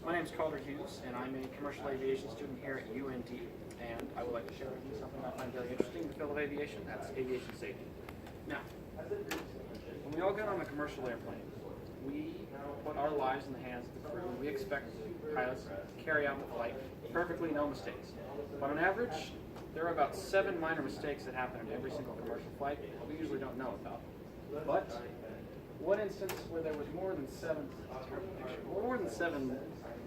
My name is Hughes, and I'm a commercial aviation student here at UND, and I would like to share with you something I find very interesting in the field of aviation. That's aviation safety. Now, when we all get on a commercial airplane, we put our lives in the hands of the crew. We expect pilots to carry out the flight perfectly, no mistakes. But on average, there are about 7 minor mistakes that happen in every single commercial flight that we usually don't know about. But one instance where there was more than seven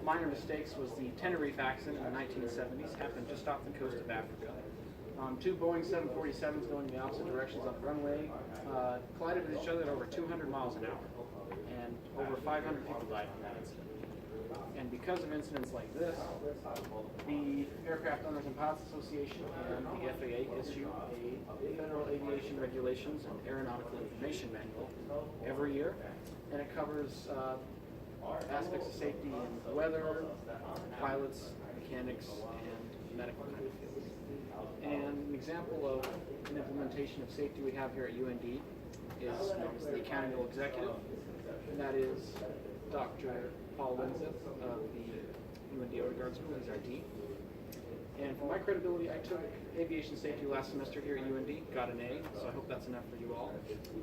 minor mistakes was the Tenerife accident in the 1970s. Happened just off the coast of Africa. 2 Boeing 747s going in the opposite directions on the runway collided with each other at over 200 miles an hour, and over 500 people died from that incident. And because of incidents like this, the Aircraft Owners and Pilots Association and the FAA issue a Federal Aviation Regulations and Aeronautical Information Manual every year, and it covers aspects of safety in weather, pilots, mechanics, and medical kind of fields. And an example of an implementation of safety we have here at UND is known as the Accountable Executive, and that is Dr. Paul Winseth of the UND Odegaard School. He's our dean. And for my credibility, I took aviation safety last semester here at UND, got an A, so I hope that's enough for you all.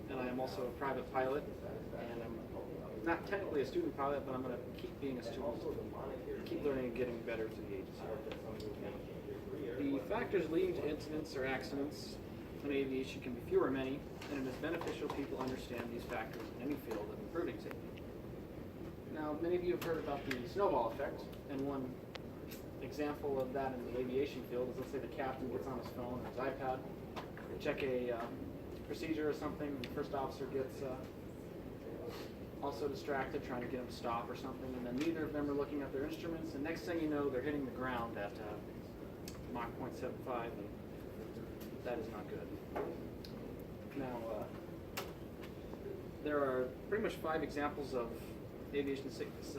And I am also a private pilot, and I'm not technically a student pilot, but I'm going to keep being a student, keep learning and getting better through the agency. The factors leading to incidents or accidents in aviation can be few or many, and it is beneficial people understand these factors in any field of improving safety. Now, many of you have heard about the snowball effect, and one example of that in the aviation field is, let's say the captain gets on his phone or his iPad to check a procedure or something, and the first officer gets also distracted trying to get him to stop or something, and then neither of them are looking at their instruments, and next thing you know, they're hitting the ground at Mach 0.75, and that is not good. Now, there are pretty much 5 examples of aviation sickness,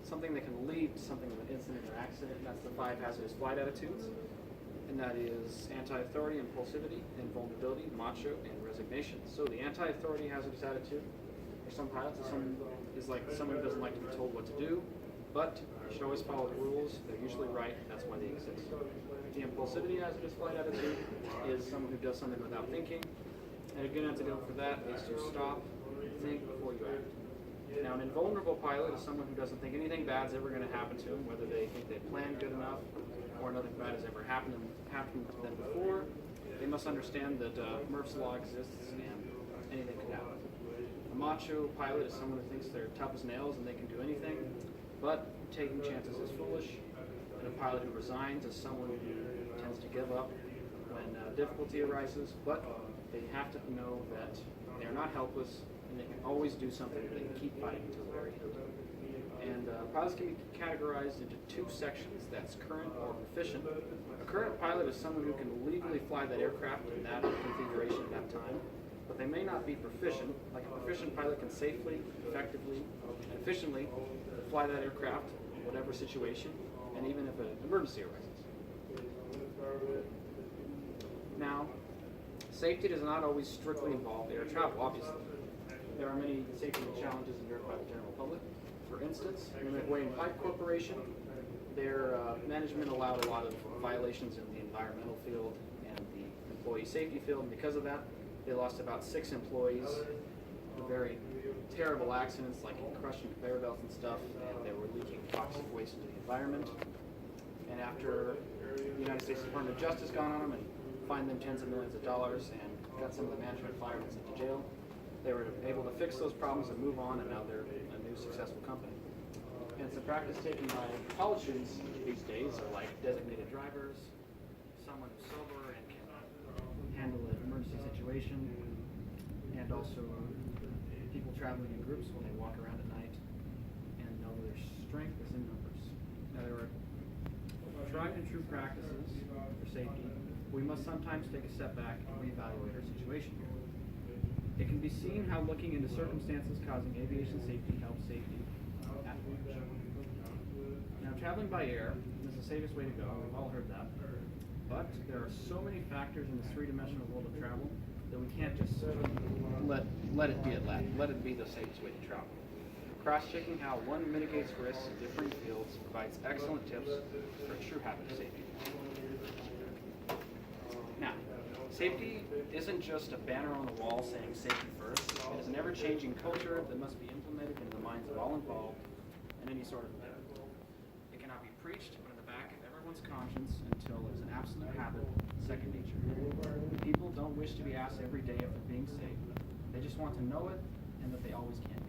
something that can lead to something of an incident or accident, and that's the 5 hazardous flight attitudes, and that is anti-authority, impulsivity, invulnerability, macho, and resignation. So the anti-authority hazardous attitude for some pilots is like someone who doesn't like to be told what to do, but you should always follow the rules. They're usually right, that's why they exist. The impulsivity hazardous flight attitude is someone who does something without thinking, and a good antidote for that is to stop, think before you act. Now, an invulnerable pilot is someone who doesn't think anything bad is ever going to happen to them, whether they think they planned good enough or nothing bad has ever happened to them before. They must understand that Murph's Law exists and anything could happen. A macho pilot is someone who thinks they're tough as nails and they can do anything, but taking chances is foolish. And a pilot who resigns is someone who tends to give up when difficulty arises, but they have to know that they are not helpless, and they can always do something. They can keep fighting until the very end. And pilots can be categorized into 2 sections. That's current or proficient. A current pilot is someone who can legally fly that aircraft in that configuration at that time, but they may not be proficient. Like a proficient pilot can safely, effectively, and efficiently fly that aircraft in whatever situation, and even if an emergency arises. Now, safety does not always strictly involve air travel, obviously. There are many safety challenges inherent by the general public. For instance, in the McWay and Pipe Corporation, their management allowed a lot of violations in the environmental field and the employee safety field, and because of that, they lost about 6 employees in very terrible accidents, like crushing conveyor belts and stuff, and they were leaking toxic waste into the environment. And after the United States Department of Justice got on them and fined them tens of millions of dollars and got some of the management fired and sent to jail, they were able to fix those problems and move on, and now they're a new successful company. And some practice taken by college students these days are like designated drivers, someone who's sober and can handle an emergency situation, and also people traveling in groups when they walk around at night and know their strength is in numbers. Now, there are tried and true practices for safety. We must sometimes take a step back and reevaluate our situation. It can be seen how looking into circumstances causing aviation safety helps safety at large. Now, traveling by air is the safest way to go. We've all heard that. But there are so many factors in this 3-dimensional world of travel that we can't just let it be the safest way to travel. Cross-checking how one mitigates risks in different fields provides excellent tips for a true habit of safety. Now, safety isn't just a banner on the wall saying safety first. It is an ever-changing culture that must be implemented in the minds of all involved in any sort of event. It cannot be preached, but in the back of everyone's conscience until it is an absolute habit, second nature. People don't wish to be asked every day if they're being safe. They just want to know it and that they always can.